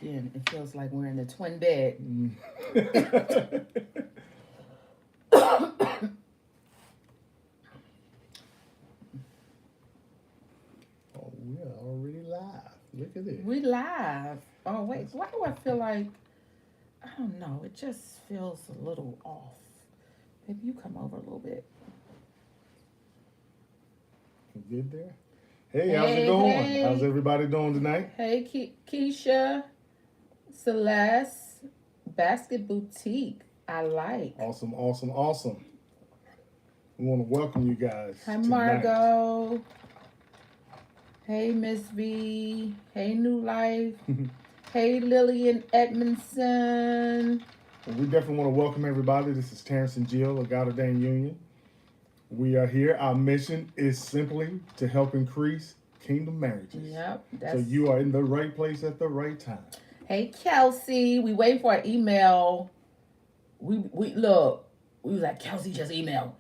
skin. It feels like we're in a twin bed. Oh, we are already live. Look at it. We live. Oh wait, why do I feel like I don't know? It just feels a little off. Maybe you come over a little bit. Good there. Hey, how's it Hey, going? How's hey, everybody doing tonight? hey, Keisha, Celeste, Basket Boutique. I like. Awesome, awesome, awesome. We want to welcome you guys Hi, tonight. Margot. Hey, Miss V. Hey, New Life. Hey, Lillian Edmondson. Well, we definitely want to welcome everybody. This is Terrence and Jill, A God-Ordained Union. We are here. Our mission is simply to help increase kingdom marriages. Yep, So that's. you are in the right place at the right time. Hey, Kelsey. We waiting for an email. We look. We was like, Kelsey just emailed.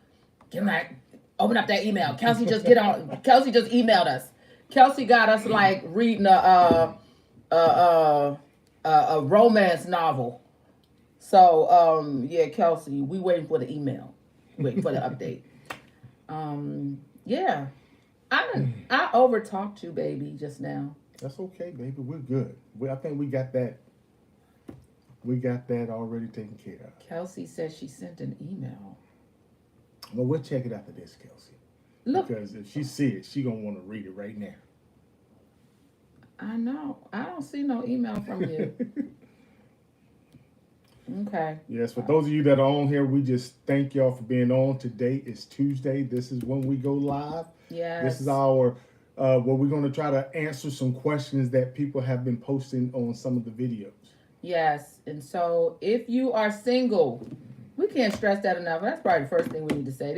Get that. Open up that email. Kelsey just get on. Kelsey just emailed us. Kelsey got us like reading a romance novel. So yeah, Kelsey, we waiting for the email. Waiting for the update. Yeah. I over talked you, baby, just now. That's okay, baby. We're good. I think we got that. We got that already taken care of. Kelsey says she sent an email. Well, we'll check it after this, Kelsey. Look, Because if she see it, she gonna want to read it right now. I know. I don't see no email from you. Okay. Yes, for those of you that are on here, we just thank y'all for being on. Today is Tuesday. This is when we go live. Yes. This is our where we're going to try to answer some questions that people have been posting on some of the videos. Yes. And so if you are single, we can't stress that enough. That's probably the first thing we need to say.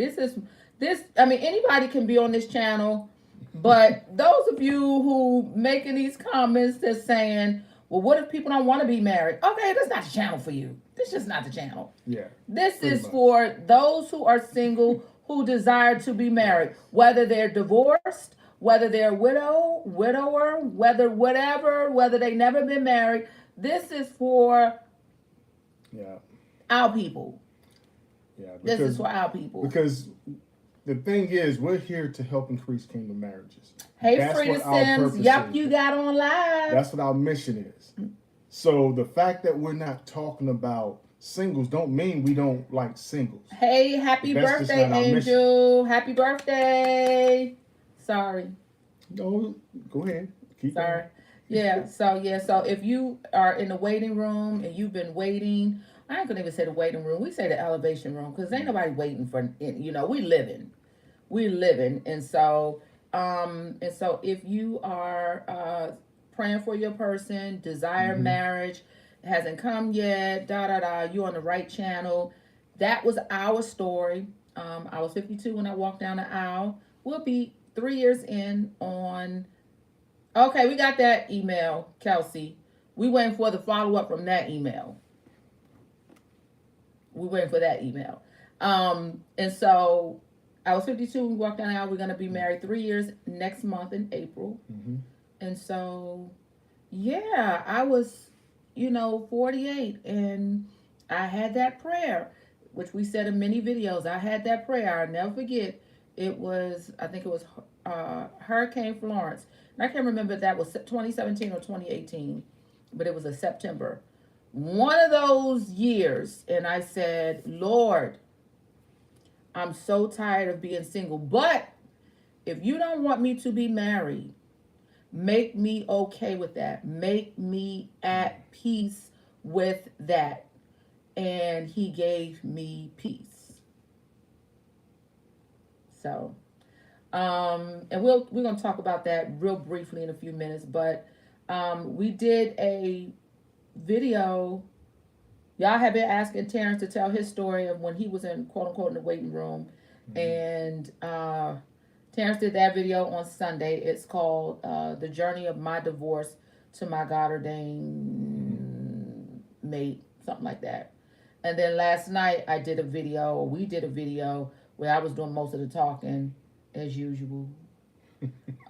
I mean, anybody can be on this channel, but those of you who making these comments that's saying, well, what if people don't want to be married? Okay, that's not the channel for you. This is just not the channel. Yeah. This is for those who are single who desire to be married, whether they're divorced, whether they're widower, whether they never been married. This is for our people. Yeah. This is for our people. Because the thing is, we're here to help increase kingdom marriages. Hey, That's Frida what our Sims. purpose Yep, is. you got on live. That's what our mission is. So the fact that we're not talking about singles don't mean we don't like singles. Hey, happy birthday, Angel. Happy birthday. Sorry. No, go ahead. Keep Sorry. going. Yeah, so if you are in the waiting room and you've been waiting, I ain't gonna even say the waiting room. We say the elevation room because ain't nobody waiting for, we living. And so if you are praying for your person, desire marriage, hasn't come yet, you're on the right channel. That was our story. I was 52 when I walked down the aisle. We'll be 3 years in on. Okay, we got that email, Kelsey. We waiting for the follow up from that email. And so I was 52 when we walked down the aisle. We're gonna be married 3 years next month in April. And so, yeah, I was, 48, and I had that prayer, which we said in many videos. I had that prayer. I'll never forget. I think it was Hurricane Florence. And I can't remember if that was 2017 or 2018, but it was a September. One of those years, and I said, Lord, I'm so tired of being single, but if you don't want me to be married, make me okay with that. Make me at peace with that. And he gave me peace. So, and we're going to talk about that real briefly in a few minutes, but we did a video. Y'all have been asking Terrence to tell his story of when he was in, quote unquote, in the waiting room. And Terrence did that video on Sunday. It's called The Journey of My Divorce to My God-Ordained Mate, something like that. And then last night we did a video where I was doing most of the talking as usual.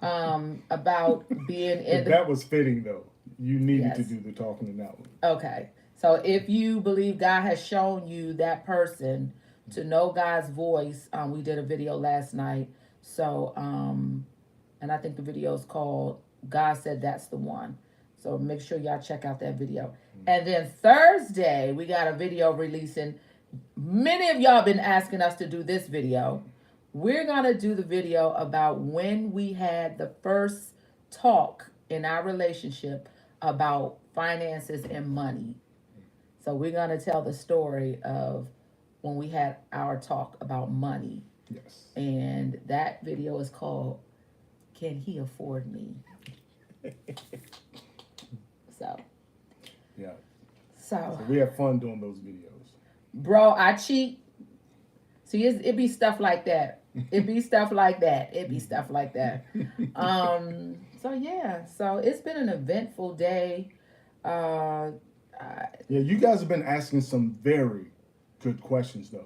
About being in that was fitting though. You needed to Yes. do the talking in that one. Okay. So if you believe God has shown you that person to know God's voice, we did a video last night. So, and I think the video is called God Said That's the One. So make sure y'all check out that video. And then Thursday, we got a video releasing. Many of y'all been asking us to do this video. We're going to do the video about when we had the first talk in our relationship about finances and money. So we're going to tell the story of when we had our talk about money. Yes. And that video is called Can He Afford Me? So. Yeah. So we have fun doing those videos. Bro, I cheat. See, it be stuff like that. It be stuff like that. It be stuff like that. So yeah. So it's been an eventful day. Yeah, you guys have been asking some very good questions though.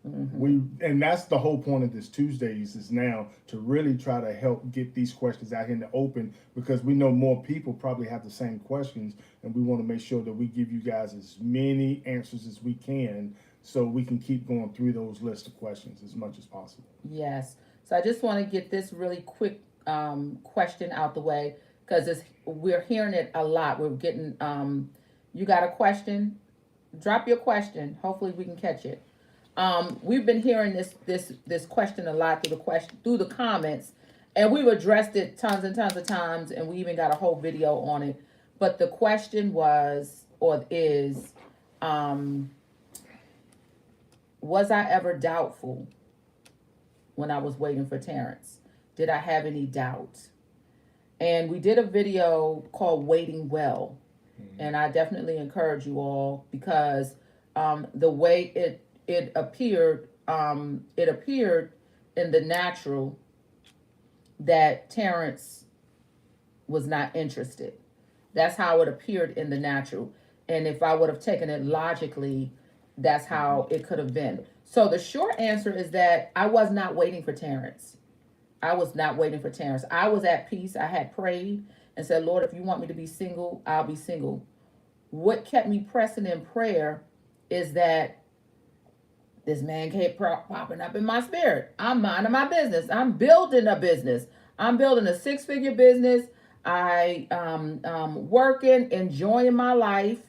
And that's the whole point of this Tuesdays is now to really try to help get these questions out here in the open, because we know more people probably have the same questions, and we want to make sure that we give you guys as many answers as we can so we can keep going through those list of questions as much as possible. Yes. So I just want to get this really quick question out the way, because we're hearing it a lot. We're getting you got a question? Drop your question. Hopefully we can catch it. We've been hearing this question a lot through the comments, and we've addressed it tons and tons of times, and we even got a whole video on it. But the question was was I ever doubtful when I was waiting for Terrence? Did I have any doubt? And we did a video called Waiting Well, and I definitely encourage you all, because the way it appeared in the natural that Terrence was not interested. That's how it appeared in the natural. And if I would have taken it logically, that's how it could have been. So the short answer is that I was not waiting for Terrence. I was not waiting for Terrence. I was at peace. I had prayed and said, Lord, if you want me to be single, I'll be single. What kept me pressing in prayer is that this man kept popping up in my spirit. I'm minding my business. I'm building a business. I'm building a 6-figure business. I working, enjoying my life,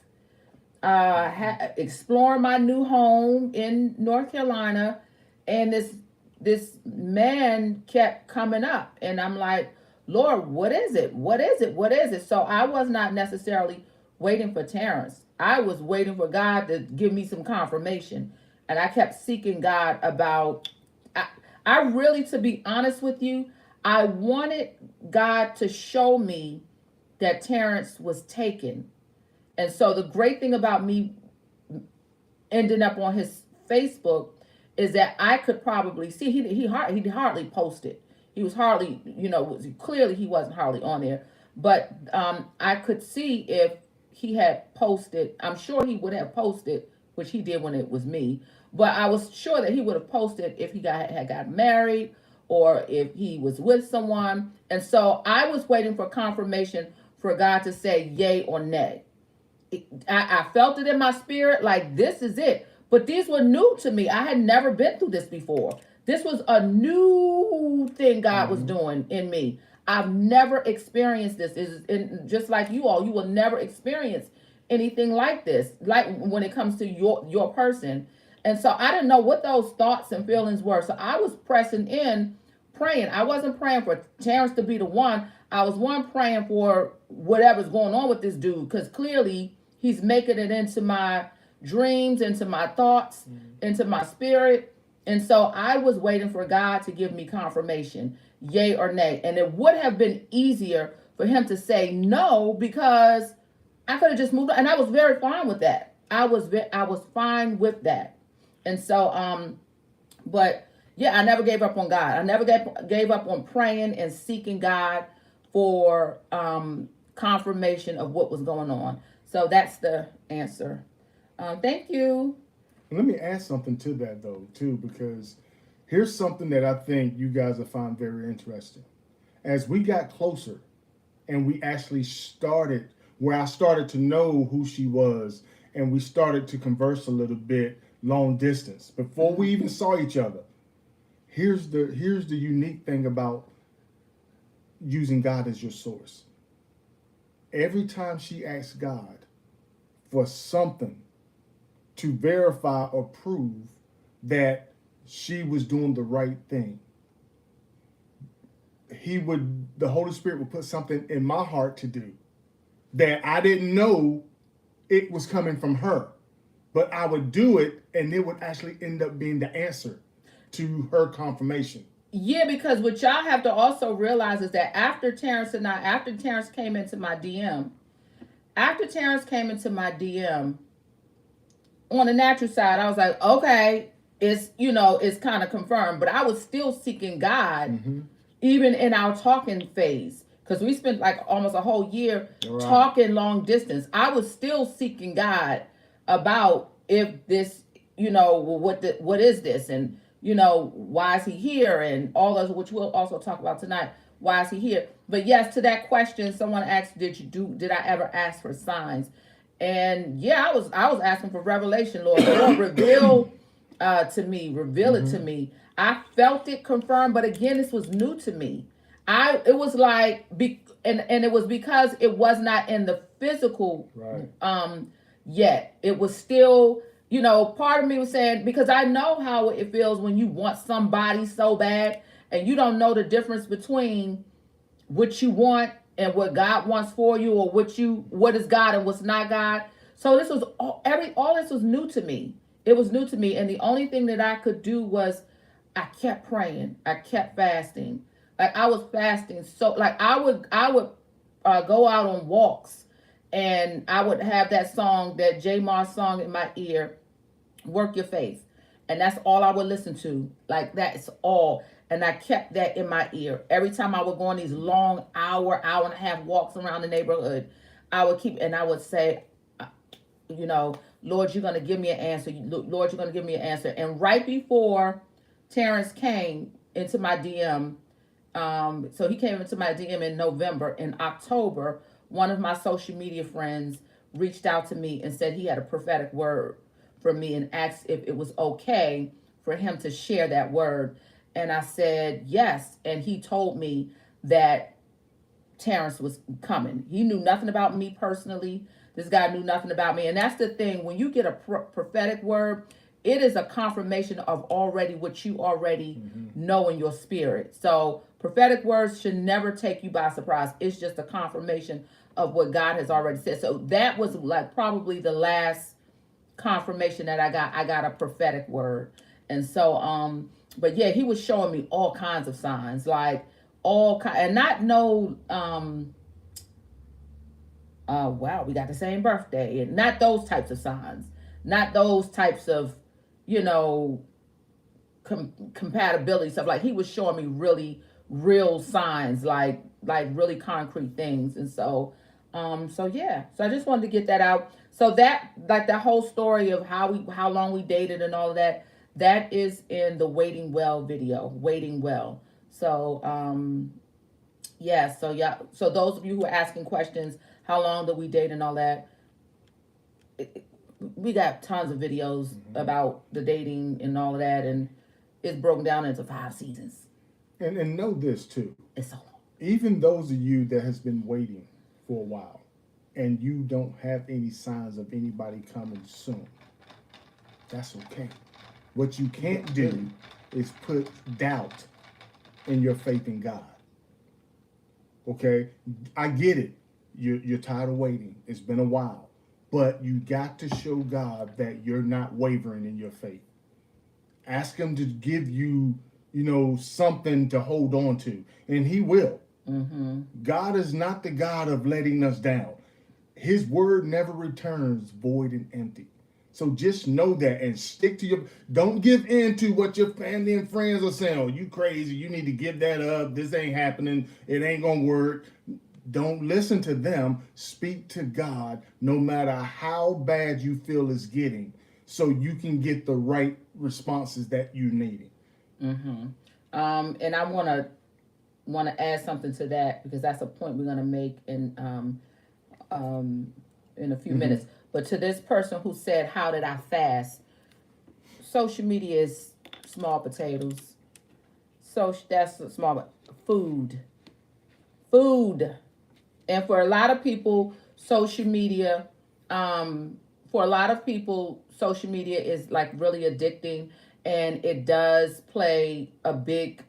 exploring my new home in North Carolina, and this man kept coming up, and I'm like, Lord, what is it? What is it? What is it? So I was not necessarily waiting for Terrence. I was waiting for God to give me some confirmation. And I kept seeking God about, I really, to be honest with you, I wanted God to show me that Terrence was taken. And so the great thing about me ending up on his Facebook is that I could probably see, he hardly posted. He was hardly, clearly he wasn't hardly on there. But I could see if he had posted. I'm sure he would have posted, which he did when it was me. But I was sure that he would have posted if he had got married or if he was with someone. And so I was waiting for confirmation for God to say yay or nay. I felt it in my spirit, like this is it. But these were new to me. I had never been through this before. This was a new thing God was doing in me. I've never experienced this. Just like you all, you will never experience anything like this, like when it comes to your person. And so I didn't know what those thoughts and feelings were. So I was pressing in, praying. I wasn't praying for Terrence to be the one. I was praying for whatever's going on with this dude, because clearly he's making it into my dreams, into my thoughts, into my spirit. And so I was waiting for God to give me confirmation, yay or nay. And it would have been easier for him to say no, because I could have just moved on. And I was very fine with that. I was fine with that. And so, but yeah, I never gave up on God. I never gave up on praying and seeking God for confirmation of what was going on. So that's the answer. Thank you. Let me add something to that though, too, because here's something that I think you guys will find very interesting. As we got closer and we actually started, where I started to know who she was, and we started to converse a little bit long distance before we even saw each other. Here's the unique thing about using God as your source. Every time she asked God for something to verify or prove that she was doing the right thing, the Holy Spirit would put something in my heart to do that I didn't know it was coming from her, but I would do it, and it would actually end up being the answer to her confirmation. Yeah, because what y'all have to also realize is that after Terrence came into my DM, on the natural side, I was like, okay, it's kind of confirmed, but I was still seeking God, even in our talking phase, because we spent like almost a whole year talking long distance. I was still seeking God about if this, what is this, and why is he here, and all those, which we'll also talk about tonight. Why is he here? But yes, to that question, someone asked, did I ever ask for signs? And yeah, I was asking for revelation, Lord. Lord, reveal to me, reveal it to me. I felt it confirmed, but again, this was new to me. It was like, and it was because it was not in the physical yet. It was still, part of me was saying, because I know how it feels when you want somebody so bad and you don't know the difference between what you want and what God wants for you, or what is God and what's not God. So this was all this was new to me. It was new to me, and the only thing that I could do was I kept praying. I kept fasting. Like I was fasting, so like I would go out on walks, and I would have that song, that J Moss song, in my ear, "Work Your Faith," and that's all I would listen to. Like that's all. And I kept that in my ear. Every time I would go on these long hour and a half walks around the neighborhood, I would say, Lord, you're going to give me an answer. Lord, you're going to give me an answer. And right before Terrence came into my DM, so he came into my DM in November. In October, one of my social media friends reached out to me and said he had a prophetic word for me and asked if it was okay for him to share that word. And I said yes. And he told me that Terrence was coming. He knew nothing about me personally. This guy knew nothing about me. And that's the thing. When you get a prophetic word, it is a confirmation of already what you already know in your spirit. So prophetic words should never take you by surprise. It's just a confirmation of what God has already said. So that was like probably the last confirmation that I got. I got a prophetic word. And so, but yeah, he was showing me all kinds of signs, like and not no, wow, we got the same birthday, and not those types of signs, not those types of, compatibility stuff. Like he was showing me really real signs, like really concrete things. And so, yeah, so I just wanted to get that out. So that, like, that whole story of how long we dated and all of that, that is in the Waiting Well video, Waiting Well. So, yeah, so those of you who are asking questions, how long did we date and all that, we got tons of videos about the dating and all of that, and it's broken down into 5 seasons. And know this too. It's so long. Even those of you that has been waiting for a while and you don't have any signs of anybody coming soon, that's okay. What you can't do is put doubt in your faith in God. Okay? I get it. You're tired of waiting. It's been a while. But you got to show God that you're not wavering in your faith. Ask him to give you, something to hold on to. And he will. God is not the God of letting us down. His word never returns void and empty. So just know that and stick to don't give in to what your family and friends are saying. Oh, you crazy. You need to give that up. This ain't happening. It ain't going to work. Don't listen to them. Speak to God, no matter how bad you feel it's getting, so you can get the right responses that you're needing. And I want to add something to that, because that's a point we're going to make in in a few minutes. But to this person who said, "How did I fast?" Social media is small potatoes. So that's small food, food, and for a lot of people, social media, for a lot of people, social media is like really addicting, and it does play a big,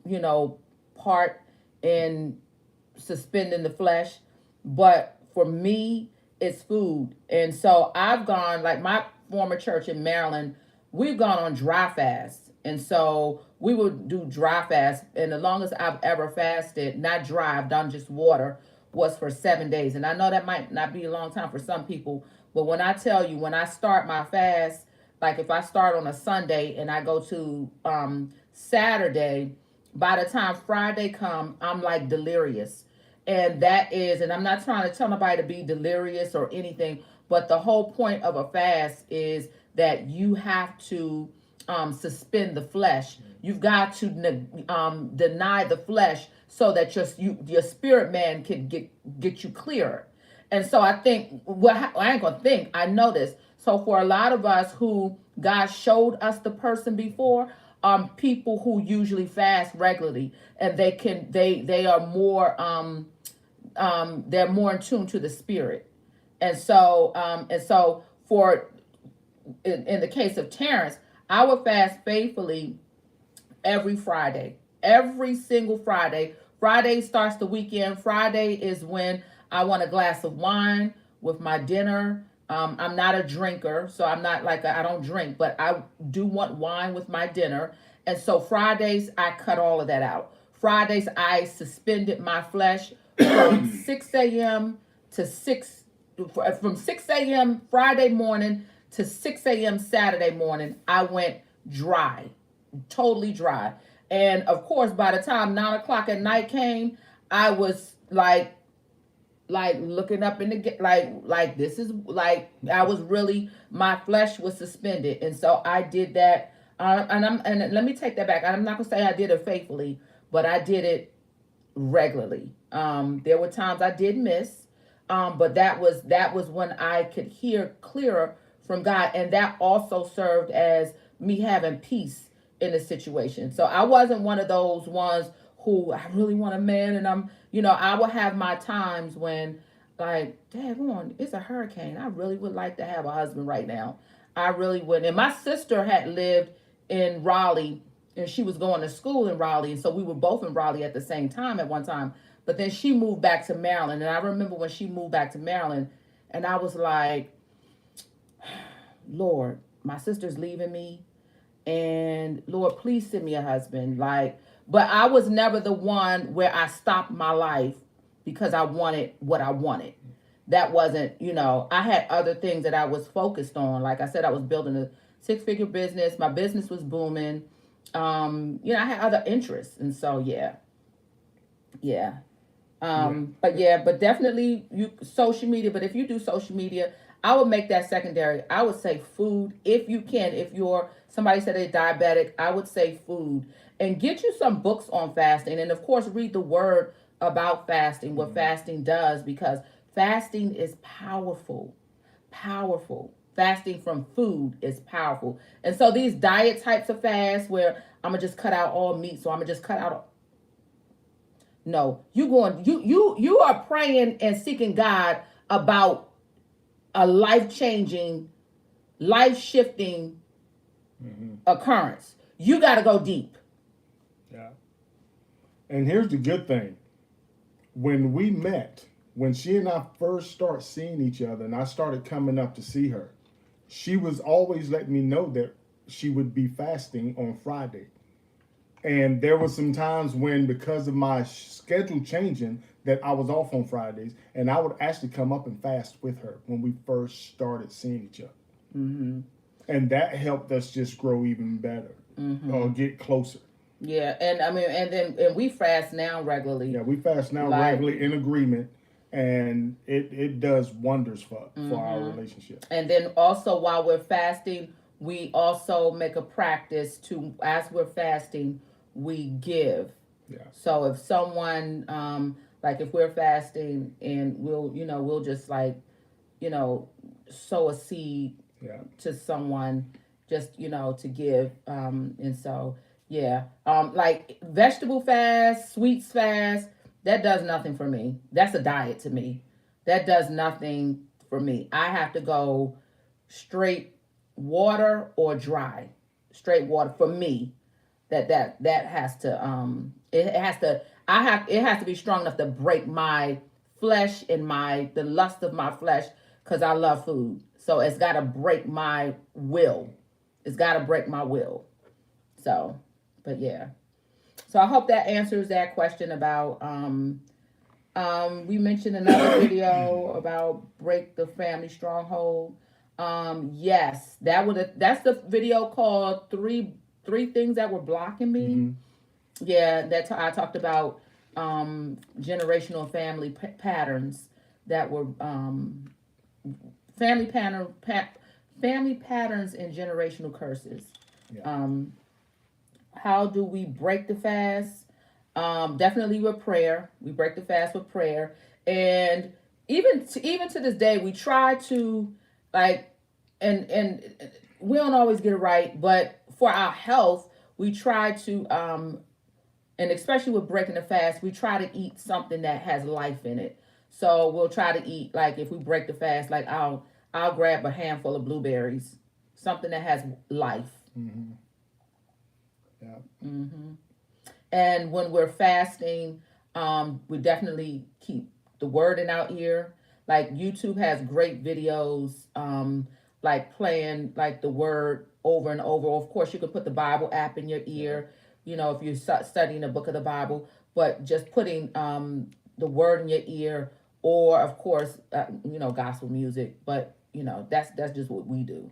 you know, part in suspending the flesh. But for me, it's food. And so I've gone, like my former church in Maryland, we've gone on dry fast. And so we would do dry fast. And the longest I've ever fasted, not dry, I've done just water, was for 7 days. And I know that might not be a long time for some people. But when I tell you, when I start my fast, like if I start on a Sunday and I go to Saturday, by the time Friday come, I'm like delirious. And that is, and I'm not trying to tell nobody to be delirious or anything, but the whole point of a fast is that you have to suspend the flesh. You've got to deny the flesh so that your spirit man can get you clearer. And so I think, well, I ain't gonna think, I know this. So for a lot of us who God showed us the person before, people who usually fast regularly, and they are more they're more in tune to the spirit. And so for in the case of Terrence, I would fast faithfully every Friday, every single Friday. Friday starts the weekend. Friday is when I want a glass of wine with my dinner. I'm not a drinker, so I'm not like I don't drink, but I do want wine with my dinner. And so Fridays, I cut all of that out. Fridays, I suspended my flesh from 6 a.m. to 6, from 6 a.m. Friday morning to 6 a.m. Saturday morning. I went dry, totally dry. And of course, by the time 9 o'clock at night came, I was like looking up in the like this is like I was really, my flesh was suspended. And so I did that. And let me take that back. I'm not gonna say I did it faithfully, but I did it regularly. There were times I did miss, but that was when I could hear clearer from God, and that also served as me having peace in the situation. So I wasn't one of those ones who I really want a man, and I will have my times when, like, daggone, it's a hurricane. I really would like to have a husband right now. I really would. And my sister had lived in Raleigh, and she was going to school in Raleigh, and so we were both in Raleigh at the same time at one time. But then she moved back to Maryland, and I remember when she moved back to Maryland, and I was like, Lord, my sister's leaving me, and Lord, please send me a husband. Like, but I was never the one where I stopped my life because I wanted what I wanted. That wasn't, I had other things that I was focused on. Like I said, I was building a 6-figure business. My business was booming. I had other interests. And so, yeah. Yeah. But definitely social media. But if you do social media, I would make that secondary. I would say food if you can. If you're somebody said they're diabetic, I would say food, and get you some books on fasting, and of course read the word about fasting, what fasting does, because fasting is powerful, powerful. Fasting from food is powerful, and so these diet types of fasts where I'm gonna just cut out all meat, so I'm gonna just cut out. No, you are praying and seeking God about a life-changing, life-shifting occurrence. You got to go deep. Yeah. And here's the good thing. When we met, when she and I first started seeing each other and I started coming up to see her, she was always letting me know that she would be fasting on Friday. And there were some times when, because of my schedule changing, that I was off on Fridays, and I would actually come up and fast with her when we first started seeing each other. Mm-hmm. And that helped us just grow even better, or get closer. Yeah, and we fast now regularly. Yeah, we fast now regularly in agreement, and it does wonders for our relationship. And then also while we're fasting, we also make a practice to, as we're fasting, we give. Yeah. So if someone, Like if we're fasting and we'll just like, sow a seed Yeah. to someone, just to give, and so yeah, like vegetable fast, sweets fast, that does nothing for me. That's a diet to me. That does nothing for me. I have to go straight water or dry. Straight water for me. That has to, it has to, it has to be strong enough to break my flesh and my the lust of my flesh, because I love food. So it's got to break my will. It's got to break my will. So, but yeah. So I hope that answers that question about, we mentioned another video about break the family stronghold. Yes, that's the video called three things that were blocking me. Mm-hmm. Yeah, I talked about generational family patterns that were, family pattern family patterns and generational curses. Yeah. How do we break the fast? Definitely with prayer. We break the fast with prayer, and even to this day, we try to, like, and we don't always get it right, but for our health, we try to, and especially with breaking the fast, we try to eat something that has life in it. So we'll try to eat, like, if we break the fast, like I'll grab a handful of blueberries, something that has life. Mm-hmm. Yeah. Mm-hmm. And when we're fasting, we definitely keep the word in our ear. Like YouTube has great videos, like playing like the word over and over. Of course, you can put the Bible app in your ear, if you're studying a book of the Bible, but just putting, the word in your ear, or of course, gospel music. But that's just what we do.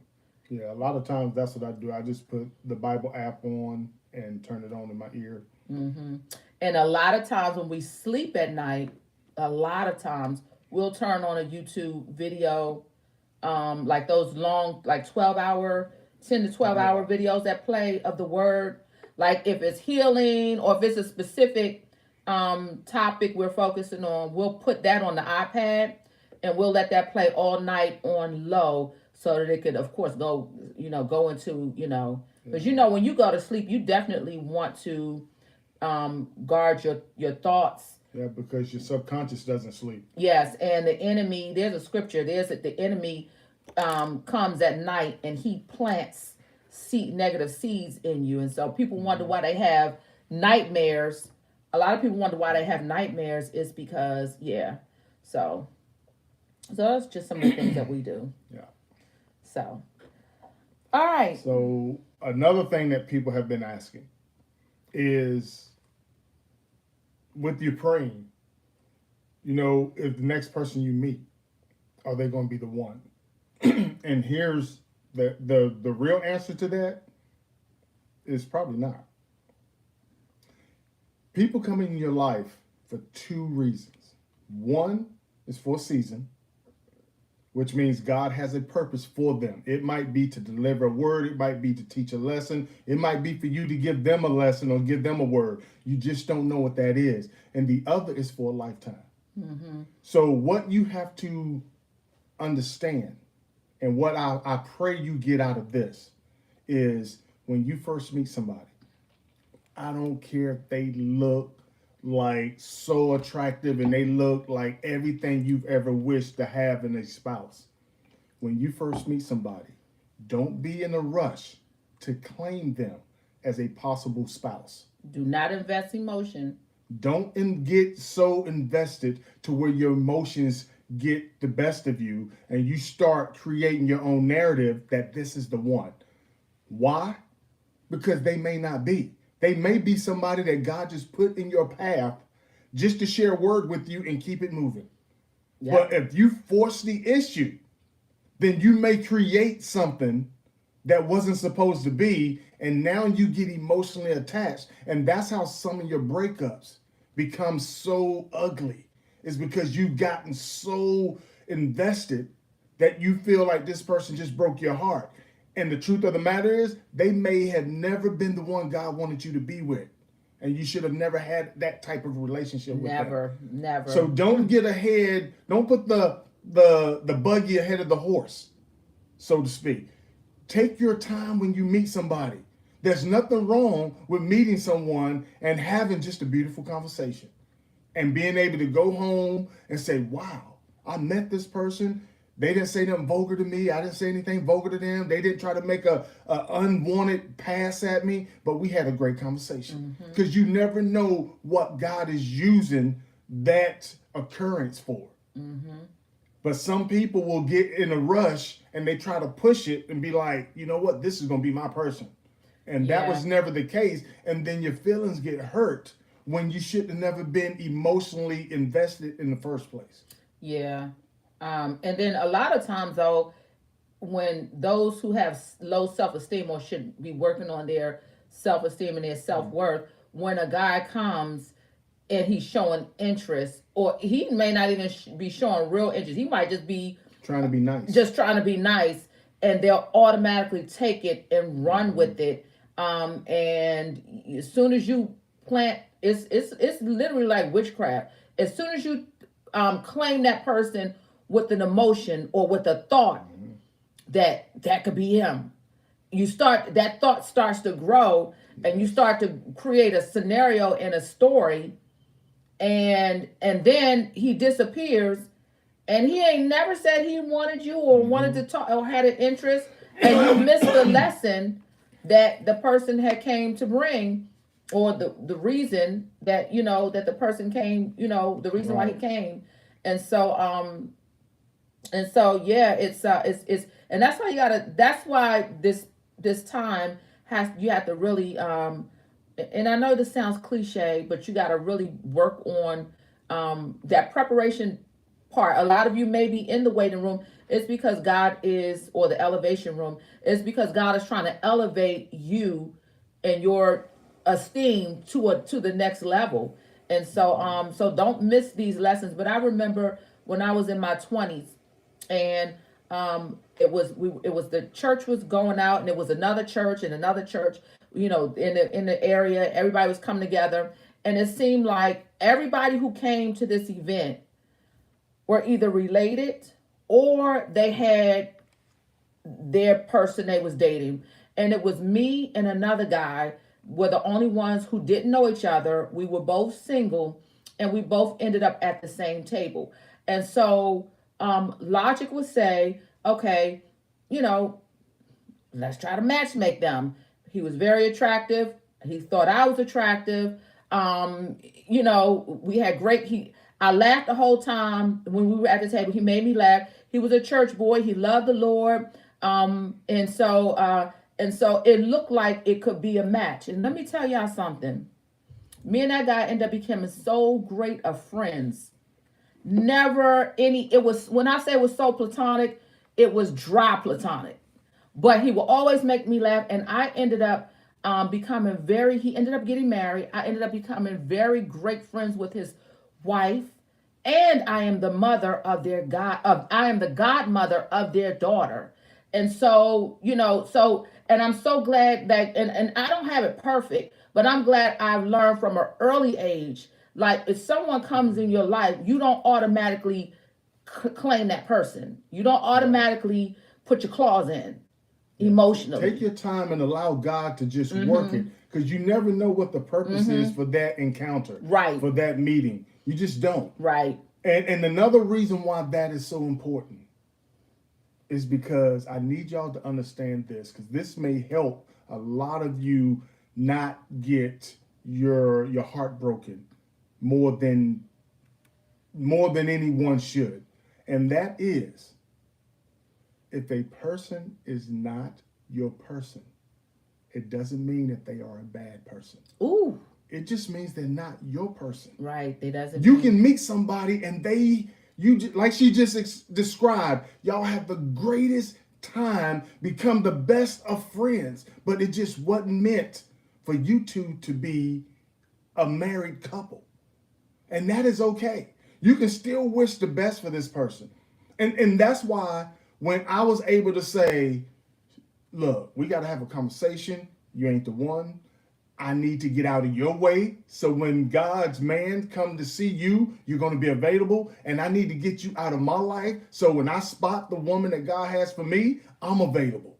Yeah, a lot of times that's what I do. I just put the Bible app on and turn it on in my ear. Mm-hmm. And a lot of times when we sleep at night, a lot of times we'll turn on a YouTube video, like those long, like 12-hour, 10 to 12-hour videos that play of the word. Like if it's healing or if it's a specific topic we're focusing on, we'll put that on the iPad and we'll let that play all night on low, so that it could, of course, go into, because when you go to sleep, you definitely want to, guard your thoughts. Yeah, because your subconscious doesn't sleep. Yes, and the enemy, there's a scripture, there's that the enemy, comes at night and he plants negative seeds in you. And so people wonder why they have nightmares. A lot of people wonder why they have nightmares. Is because, yeah. So that's just some of the things that we do. Yeah. So, all right. So another thing that people have been asking is, with your praying, if the next person you meet, are they going to be the one? And here's the real answer to that is probably not. People come in your life for two reasons. One is for a season, which means God has a purpose for them. It might be to deliver a word. It might be to teach a lesson. It might be for you to give them a lesson or give them a word. You just don't know what that is. And the other is for a lifetime. Mm-hmm. So what you have to understand, and what I pray you get out of this, is when you first meet somebody, I don't care if they look like so attractive and they look like everything you've ever wished to have in a spouse. When you first meet somebody, don't be in a rush to claim them as a possible spouse. Do not invest emotion. Don't get so invested to where your emotions get the best of you and you start creating your own narrative that this is the one. Why? Because they may not be. They may be somebody that God just put in your path just to share a word with you and keep it moving. Yep. But if you force the issue, then you may create something that wasn't supposed to be, and now you get emotionally attached. And that's how some of your breakups become so ugly, is because you've gotten so invested that you feel like this person just broke your heart. And the truth of the matter is, they may have never been the one God wanted you to be with. and you should have never had that type of relationship with them. Never. So don't get ahead. Don't put the buggy ahead of the horse, so to speak. Take your time when you meet somebody. There's nothing wrong with meeting someone and having just a beautiful conversation and being able to go home and say, wow, I met this person. They didn't say nothing vulgar to me. I didn't say anything vulgar to them. They didn't try to make a unwanted pass at me, but we had a great conversation. Because you never know what God is using that occurrence for. But some people will get in a rush and they try to push it and be like, you know what, this is going to be my person. And that was never the case. And then your feelings get hurt when you should have never been emotionally invested in the first place. Yeah. And then a lot of times, though, when those who have low self-esteem or should be working on their self-esteem and their self-worth, when a guy comes and he's showing interest, or he may not even be showing real interest, he might just be trying to be nice, and they'll automatically take it and run with it. And as soon as you plant, it's literally like witchcraft. As soon as you claim that person with an emotion or with a thought that could be him, that thought starts to grow, and you start to create a scenario and a story, and then he disappears, and he ain't never said he wanted you or wanted to talk or had an interest, and you missed the lesson that the person had came to bring, or the reason that that the person came, the reason why he came. And so it's and that's why that's why this time you have to really and I know this sounds cliche, but you got to really work on that preparation part. A lot of you may be in the waiting room. It's because or the elevation room. It's because God is trying to elevate you and your esteem to the next level. And so don't miss these lessons. But I remember when I was in my 20s, and it was the church was going out, and it was another church and another church, in the area. Everybody was coming together, and it seemed like everybody who came to this event were either related or they had their person they was dating. And it was me and another guy were the only ones who didn't know each other. We were both single, and we both ended up at the same table. And so logic would say, okay, let's try to match make them. He was very attractive. He thought I was attractive. We had I laughed the whole time when we were at the table. He made me laugh. He was a church boy. He loved the Lord. And so it looked like it could be a match. And let me tell y'all something. Me and that guy ended up becoming so great of friends. When I say it was so platonic, it was dry platonic. But he will always make me laugh. And I ended up he ended up getting married. I ended up becoming very great friends with his wife. And I am the mother of I am the godmother of their daughter. And so, and I'm so glad that, and I don't have it perfect, but I'm glad I've learned from an early age. Like, if someone comes in your life, you don't automatically claim that person. You don't automatically put your claws in emotionally. Take your time and allow God to just work it, because you never know what the purpose is for that encounter, right? For that meeting. You just don't. Right. And another reason why that is so important is because I need y'all to understand this, because this may help a lot of you not get your heart broken more than anyone should. And that is, if a person is not your person, it doesn't mean that they are a bad person. Ooh. It just means they're not your person. Right. It doesn't. You can meet somebody and like she just described, y'all have the greatest time, become the best of friends, but it just wasn't meant for you two to be a married couple. And that is okay. You can still wish the best for this person. And that's why when I was able to say, look, we got to have a conversation. You ain't the one. I need to get out of your way. So when God's man come to see you, you're going to be available. And I need to get you out of my life. So when I spot the woman that God has for me, I'm available.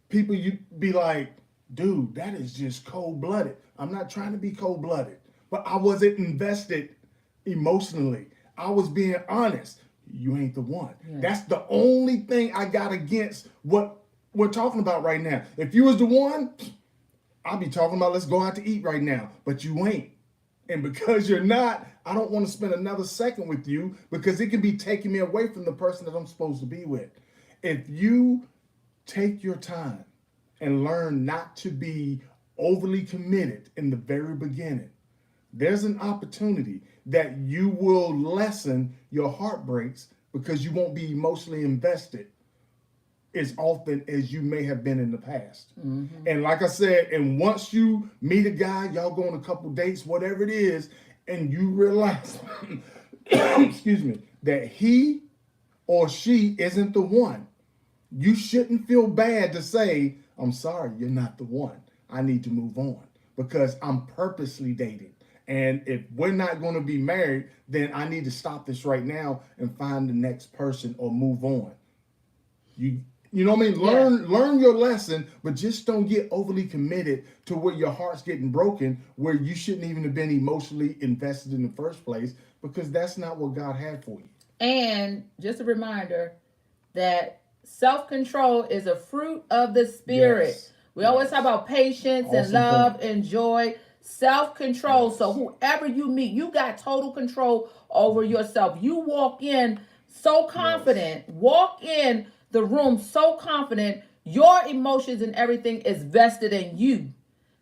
People, you be like, dude, that is just cold-blooded. I'm not trying to be cold-blooded, but I wasn't invested emotionally. I was being honest. You ain't the one. Yeah. That's the only thing I got against what we're talking about right now. If you was the one, I'll be talking about let's go out to eat right now, but you ain't. And because you're not, I don't want to spend another second with you because it can be taking me away from the person that I'm supposed to be with. If you take your time and learn not to be overly committed in the very beginning, there's an opportunity that you will lessen your heartbreaks because you won't be emotionally invested as often as you may have been in the past. Mm-hmm. And like I said, and once you meet a guy, y'all go on a couple dates, whatever it is, and you realize, excuse me, that he or she isn't the one, you shouldn't feel bad to say, I'm sorry, you're not the one. I need to move on because I'm purposely dating. And if we're not going to be married, then I need to stop this right now and find the next person or move on. You know what I mean? Learn your lesson, but just don't get overly committed to where your heart's getting broken, where you shouldn't even have been emotionally invested in the first place, because that's not what God had for you. And just a reminder that self-control is a fruit of the Spirit. Yes. We always talk about patience and love and joy. Self-control. Yes. So whoever you meet, you got total control over yourself. You walk in so confident. Yes. Walk in the room so confident. Your emotions and everything is vested in you.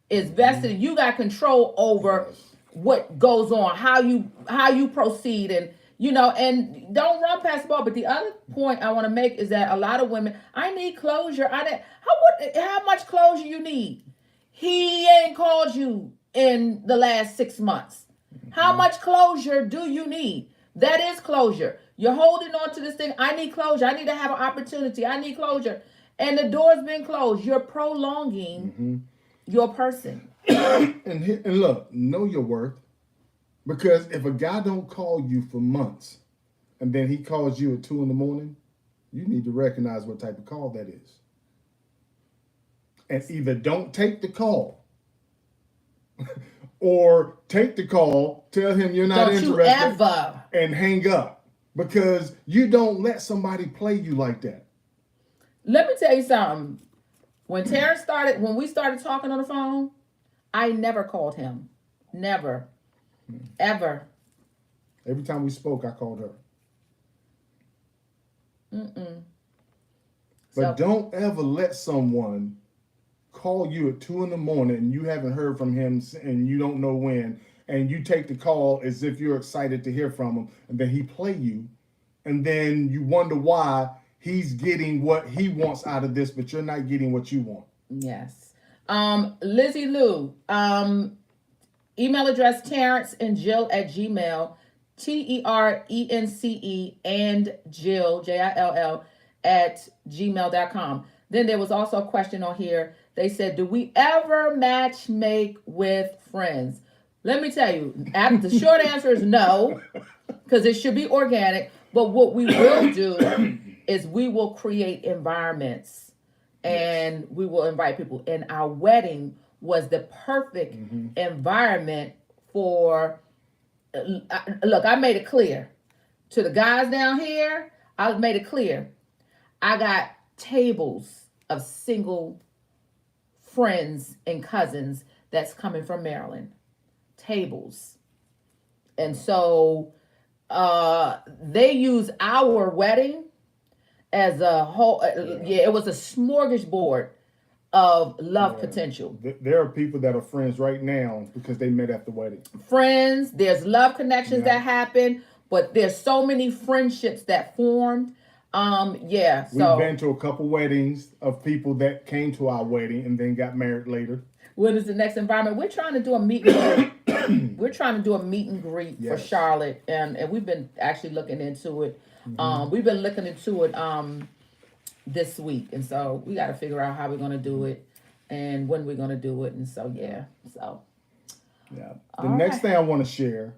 It's vested in you. Got control over what goes on, how you proceed, and and don't run past the ball. But the other point I want to make is that a lot of women, I need closure. How much closure you need? He ain't called you in the last 6 months. How much closure do you need? That is closure. You're holding on to this thing. I need closure. I need to have an opportunity. I need closure. And the door's been closed. You're prolonging your person. And look, know your worth. Because if a guy don't call you for months and then he calls you at 2 a.m, you need to recognize what type of call that is. And either don't take the call or take the call, tell him you're not interested, and hang up. Because you don't let somebody play you like that. Let me tell you something. When we started talking on the phone, I never called him. Never. Ever. Every time we spoke, I called her. But don't ever let someone call you at 2 a.m. and you haven't heard from him and you don't know when, and you take the call as if you're excited to hear from him, and then he play you, and then you wonder why he's getting what he wants out of this, but you're not getting what you want. Yes. Lizzie Lou, email address TerrenceandJill@gmail, TERENCE and Jill, JILL @gmail.com. Then there was also a question on here. They said, do we ever match make with friends? Let me tell you, the short answer is no, because it should be organic. But what we will do is we will create environments and we will invite people. And our wedding was the perfect environment for, look, I made it clear to the guys down here. I made it clear. I got tables of single friends and cousins that's coming from Maryland. Tables. And so they use our wedding as a whole. It was a smorgasbord of love potential. There are people that are friends right now because they met at the wedding. Friends, there's love connections that happen, but there's so many friendships that formed. We've been to a couple weddings of people that came to our wedding and then got married later. What is the next environment? We're trying to do a meet and greet. We're trying to do a meet and greet for Charlotte, and we've been actually looking into it. We've been looking into it this week, and so we got to figure out how we're going to do it. and when we're going to do it. And so, yeah. So, Yeah. The all next right. thing I want to share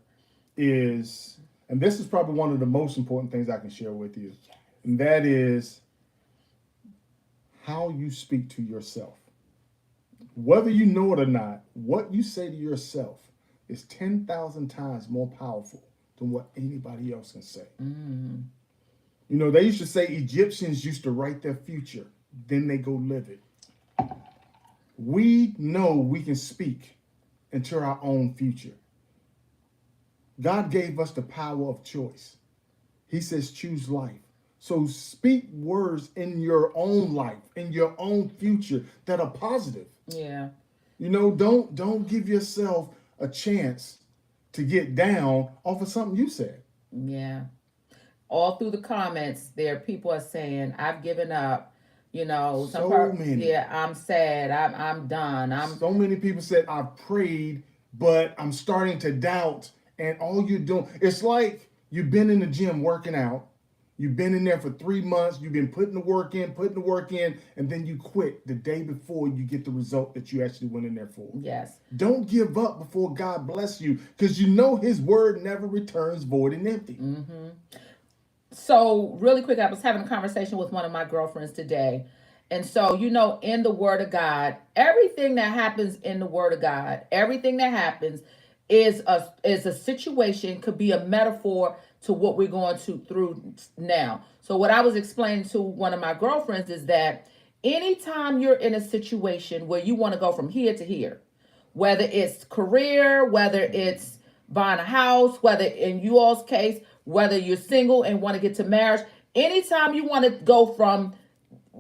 is, and this is probably one of the most important things I can share with you, and that is how you speak to yourself. Whether you know it or not, what you say to yourself is 10,000 times more powerful than what anybody else can say. Mm. You know, they used to say Egyptians used to write their future, then they go live it. We know we can speak into our own future. God gave us the power of choice. He says, choose life. So speak words in your own life, in your own future that are positive. Yeah. You know, don't give yourself a chance to get down off of something you said. Yeah. All through the comments, there people are saying, "I've given up." You know, So many. yeah, I'm sad. I'm done. So many people said, I've prayed, but I'm starting to doubt. And all you're doing, it's like you've been in the gym working out. You've been in there for 3 months. You've been putting the work in, and then you quit the day before you get the result that you actually went in there for. Yes. Don't give up before God bless you, because you know His word never returns void and empty. Mm-hmm. So, really quick, I was having a conversation with one of my girlfriends today. And so, you know, in the Word of God, everything that happens in the Word of God, everything that happens is a situation, could be a metaphor to what we're going to through now. So, what I was explaining to one of my girlfriends is that anytime you're in a situation where you want to go from here to here, whether it's career, whether it's buying a house, whether in you all's case, whether you're single and want to get to marriage, anytime you want to go from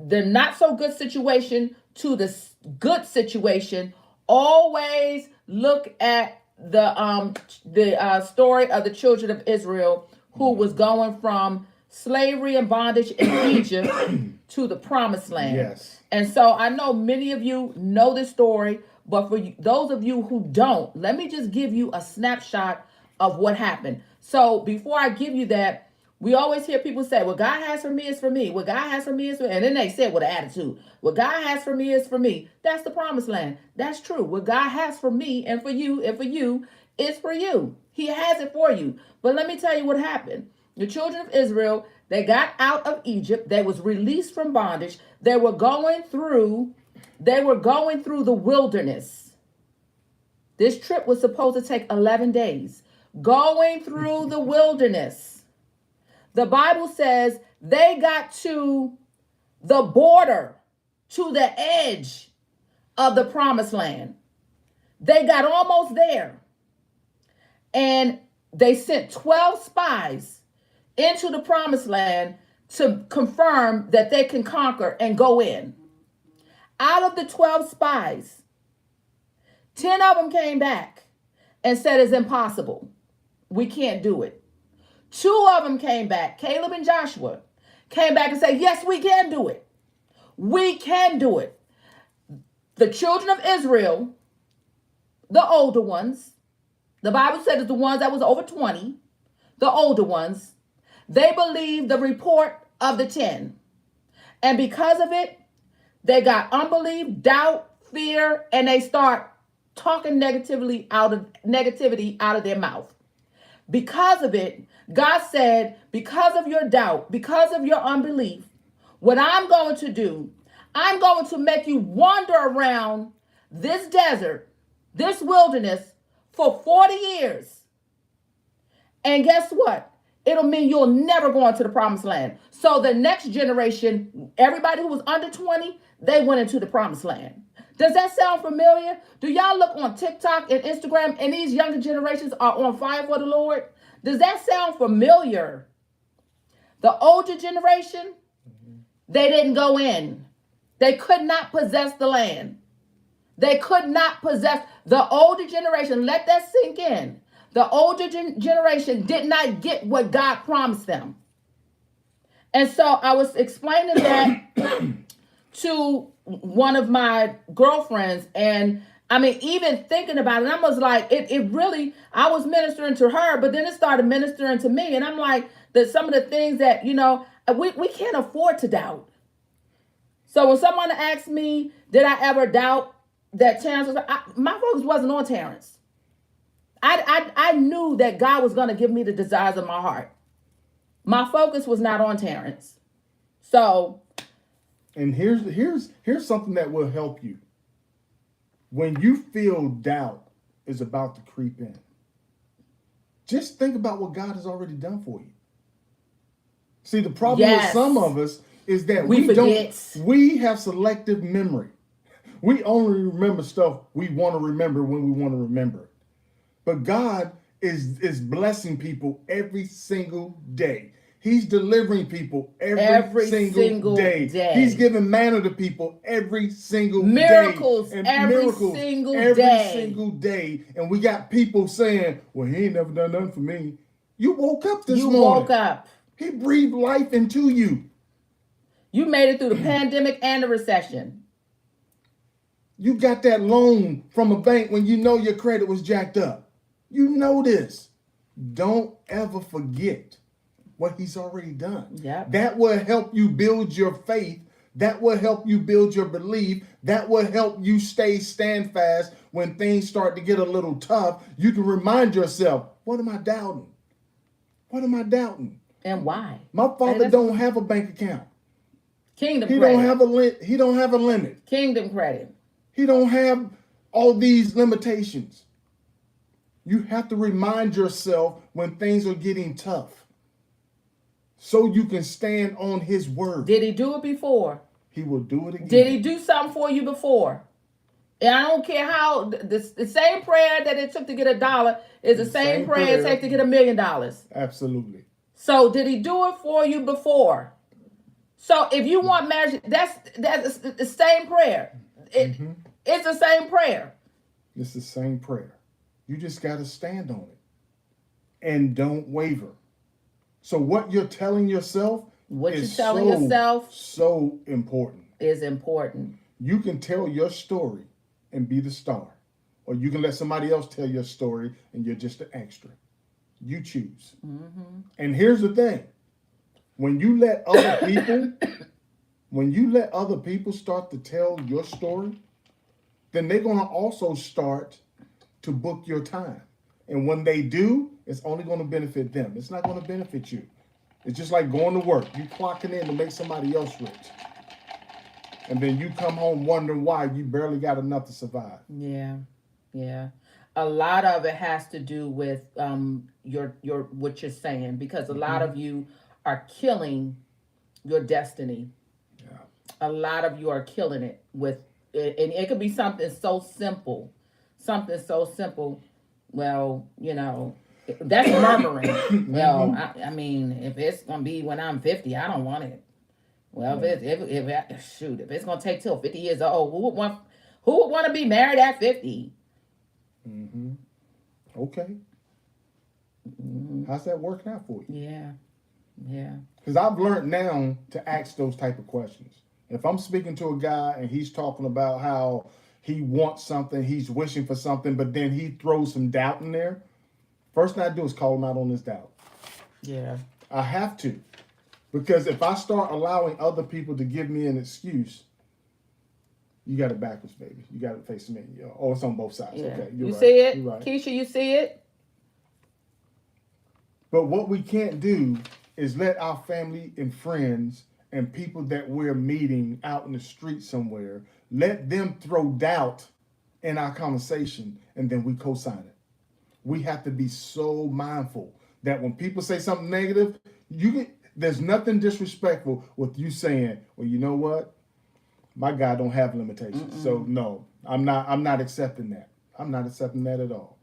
the not so good situation to the good situation, always look at the story of the children of Israel who was going from slavery and bondage in Egypt to the promised land. Yes. And so I know many of you know this story, but for those of you who don't, let me just give you a snapshot of what happened. So before I give you that, we always hear people say, what God has for me is for me. What God has for me is for me. And then they say with an attitude, what God has for me is for me. That's the promised land. That's true. What God has for me and for you is for you. He has it for you. But let me tell you what happened. The children of Israel, they got out of Egypt. They was released from bondage. They were going through the wilderness. This trip was supposed to take 11 days. Going through the wilderness. The Bible says they got to the border, to the edge of the promised land. They got almost there. And they sent 12 spies into the promised land to confirm that they can conquer and go in. Out of the 12 spies, 10 of them came back and said it's impossible. We can't do it. 2 of them came back, Caleb and Joshua, came back and said, yes, we can do it. We can do it. The children of Israel, the older ones, the Bible said it's the ones that was over 20, the older ones, they believed the report of the 10. And because of it, they got unbelief, doubt, fear, and they start talking negativity out of their mouth. Because of it, God said, because of your doubt, because of your unbelief, what I'm going to do, I'm going to make you wander around this desert, this wilderness for 40 years. And guess what? It'll mean you'll never go into the promised land. So the next generation, everybody who was under 20, they went into the promised land. Does that sound familiar? Do y'all look on TikTok and Instagram and these younger generations are on fire for the Lord? Does that sound familiar? The older generation, they didn't go in. They could not possess the land. They could not possess the older generation. Let that sink in. The older generation did not get what God promised them. And so I was explaining that to one of my girlfriends. And I mean, even thinking about it, I was like, it really, I was ministering to her, but then it started ministering to me. And I'm like, that some of the things that, we can't afford to doubt. So when someone asks me, did I ever doubt that Terrence was, my focus wasn't on Terrence. I knew that God was going to give me the desires of my heart. My focus was not on Terrence. So, and here's something that will help you. When you feel doubt is about to creep in, just think about what God has already done for you. See, the problem with some of us is that we have selective memory. We only remember stuff we want to remember when we want to remember it. But God is blessing people every single day. He's delivering people every single day. He's giving manna to people every single miracles day. And every single day. And we got people saying, well, he ain't never done nothing for me. You woke up this morning. You woke up. He breathed life into you. You made it through the pandemic and the recession. You got that loan from a bank when you know your credit was jacked up. You know this. Don't ever forget what he's already done. Yep. That will help you build your faith. That will help you build your belief. That will help you stand fast when things start to get a little tough. You can remind yourself, what am I doubting? What am I doubting? And why? My father don't have a bank account. Kingdom credit. He don't have a limit. Kingdom credit. He don't have all these limitations. You have to remind yourself when things are getting tough so you can stand on his word. Did he do it before? He will do it again. Did he do something for you before? And I don't care how, the same prayer that it took to get $1 is the same prayer it takes to get $1 million. Absolutely. So did he do it for you before? So if you want marriage, that's the same prayer. It's the same prayer. It's the same prayer. You just got to stand on it and don't waver. So what you're telling yourself so important. Is important. You can tell your story and be the star, or you can let somebody else tell your story and you're just an extra. You choose. And here's the thing. When you let other people start to tell your story, then they're going to also start to book your time. And when they do, it's only going to benefit them. It's not going to benefit you. It's just like going to work. You clocking in to make somebody else rich. And then you come home wondering why you barely got enough to survive. Yeah. A lot of it has to do with your what you're saying, because a lot of you are killing your destiny. Yeah. A lot of you are killing it with, and it could be something so simple. Well, that's murmuring. Well, I mean, if it's gonna be when I'm 50, I don't want it. Well, if it's gonna take till 50 years old, who would want to be married at 50? Okay. How's that working out for you? Yeah. Because I've learned now to ask those type of questions. If I'm speaking to a guy and he's talking about how he wants something, he's wishing for something, but then he throws some doubt in there, first thing I do is call him out on his doubt. Yeah. I have to. Because if I start allowing other people to give me an excuse, you got it backwards, baby. You got it facing me. Oh, it's on both sides. Yeah. Okay, you right. See it? You're right. Keisha, you see it? But what we can't do is let our family and friends and people that we're meeting out in the street somewhere, let them throw doubt in our conversation and then we co-sign it. We have to be so mindful that when people say something negative, there's nothing disrespectful with you saying, well, you know what? My God don't have limitations. So no, I'm not accepting that. I'm not accepting that at all.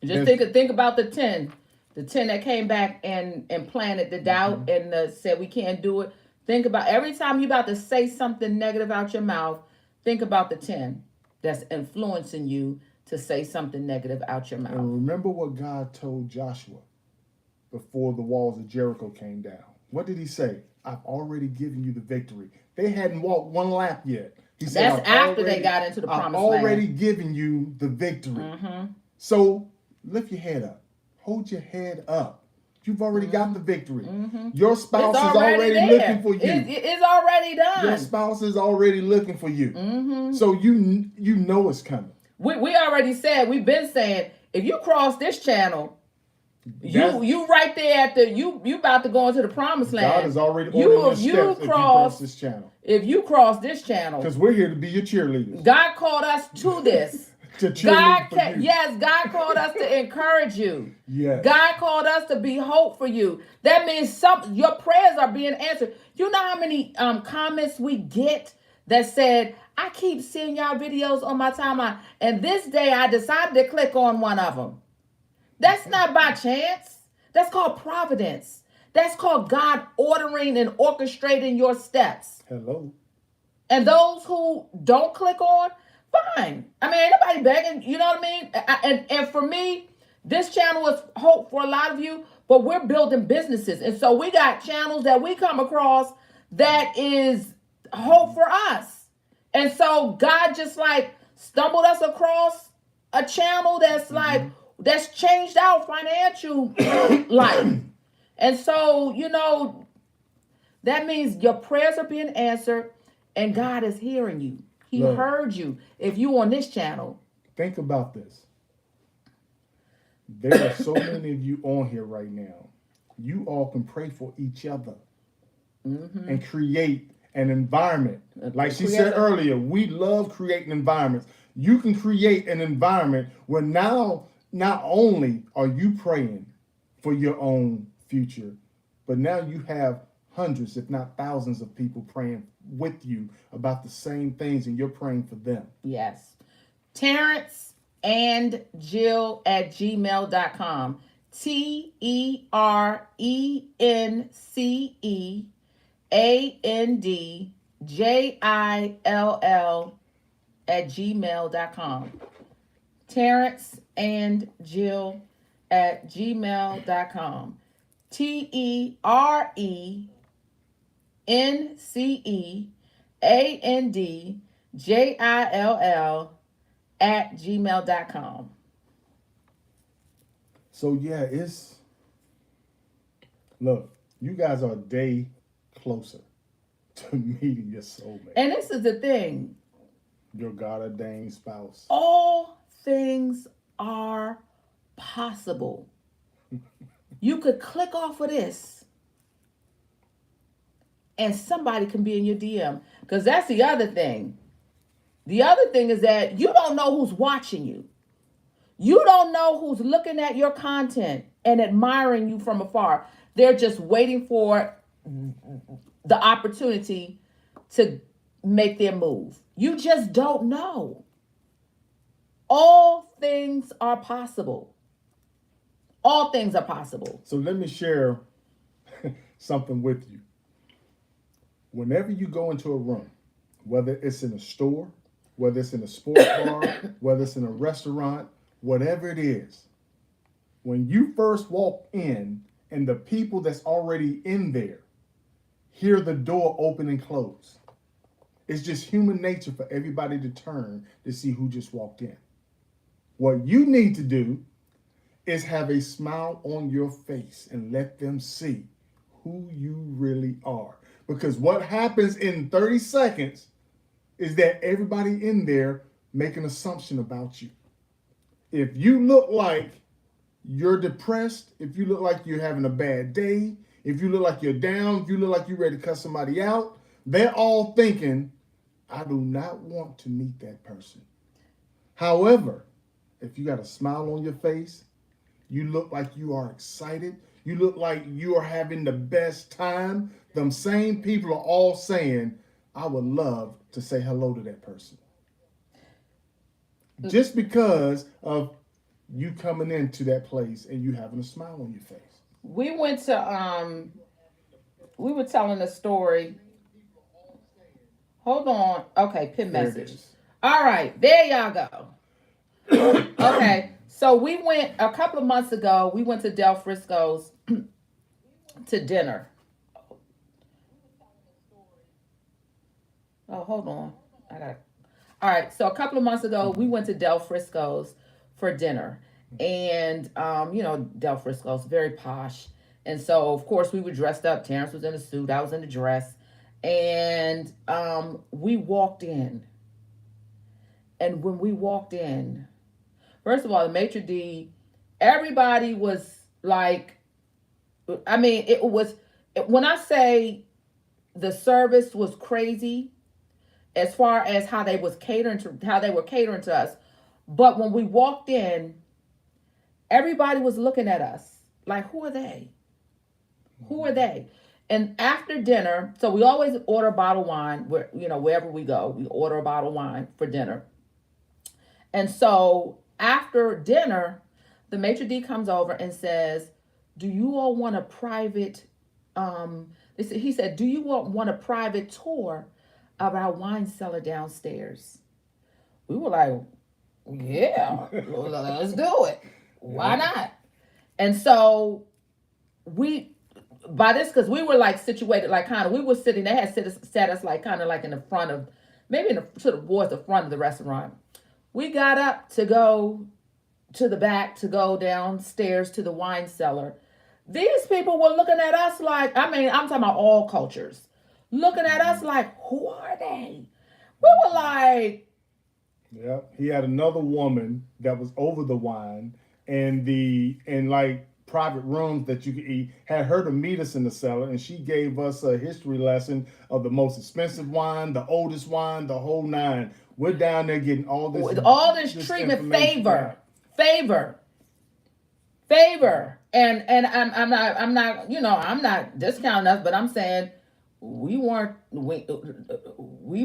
Just think about the 10 that came back and planted the doubt and said we can't do it. Think about every time you're about to say something negative out your mouth, think about the 10 that's influencing you to say something negative out your mouth. And remember what God told Joshua before the walls of Jericho came down. What did he say? I've already given you the victory. They hadn't walked one lap yet. He said, that's after they got into the promised land. I've already given you the victory. So lift your head up. Hold your head up. You've already got the victory. Mm-hmm. Your spouse is already looking for you. It's already done. Your spouse is already looking for you. Mm-hmm. So you know it's coming. We already said, we've been saying, if you cross this channel, you right there at the you about to go into the promised land. God is already ordering your steps if you cross this channel. If you cross this channel, because we're here to be your cheerleaders. God called us to this. God called us to encourage you. Yes. God called us to be hope for you. That means your prayers are being answered. You know how many comments we get that said, I keep seeing y'all videos on my timeline, and this day I decided to click on one of them. That's not by chance. That's called providence. That's called God ordering and orchestrating your steps. Hello. And those who don't click on, fine. I mean, ain't nobody begging, you know what I mean? And for me, this channel is hope for a lot of you, but we're building businesses. And so we got channels that we come across that is hope for us. And so God just like stumbled us across a channel that's like, that's changed our financial life. And so, you know, that means your prayers are being answered and God is hearing you. He heard you. If you on this channel. Think about this. There are so many of you on here right now. You all can pray for each other and create an environment. Like she said earlier, we love creating environments. You can create an environment where now not only are you praying for your own future, but now you have hundreds, if not thousands of people praying with you about the same things, and you're praying for them. Yes. Terrence and Jill at gmail.com. TERENCEANDJILL at gmail.com. Terrence and Jill at gmail.com. TERENCEANDJILL at gmail.com. So yeah, look, you guys are a day closer to meeting your soulmate. And this is the thing. Your God-ordained spouse. All things are possible. You could click off of this and somebody can be in your DM. Because that's the other thing. The other thing is that you don't know who's watching you. You don't know who's looking at your content and admiring you from afar. They're just waiting for the opportunity to make their move. You just don't know. All things are possible. All things are possible. So let me share something with you. Whenever you go into a room, whether it's in a store, whether it's in a sports bar, whether it's in a restaurant, whatever it is, when you first walk in and the people that's already in there hear the door open and close, it's just human nature for everybody to turn to see who just walked in. What you need to do is have a smile on your face and let them see who you really are. Because what happens in 30 seconds is that everybody in there make an assumption about you. If you look like you're depressed, if you look like you're having a bad day, if you look like you're down, if you look like you're ready to cut somebody out, they're all thinking, I do not want to meet that person. However, if you got a smile on your face, you look like you are excited, you look like you are having the best time, them same people are all saying, I would love to say hello to that person. Just because of you coming into that place and you having a smile on your face. We went to, we were telling a story. Hold on. Okay, pin message. All right, there y'all go. Okay, so we went a couple of months ago. We went to Del Frisco's to dinner. Oh, hold on. All right, so a couple of months ago, we went to Del Frisco's for dinner. And, you know, Del Frisco's very posh. And so, of course, we were dressed up. Terrence was in a suit. I was in a dress. And we walked in. And when we walked in, first of all, the maitre d', everybody was like, I mean, it was, when I say the service was crazy as far as how they were catering to us. But when we walked in, everybody was looking at us like, who are they? Who are they? And after dinner, so we always order a bottle of wine where, wherever we go, we order a bottle of wine for dinner. And so after dinner, the maitre d' comes over and says, do you all want a private, he said, do you want a private tour of our wine cellar downstairs? We were like, yeah, let's do it. Why not? And so we, by this, because we were like situated, like kind of, we were sitting, they had set us like kind of like in the front of, maybe towards the front of the restaurant. We got up to go to the back, to go downstairs to the wine cellar. These people were looking at us like, I mean, I'm talking about all cultures, looking at us like, who are they? We were like, yeah. He had another woman that was over the wine and like private rooms that you could eat, had her to meet us in the cellar, and she gave us a history lesson of the most expensive wine, the oldest wine, the whole nine. We're down there getting all this treatment, favor. And I'm not discounting us, but I'm saying we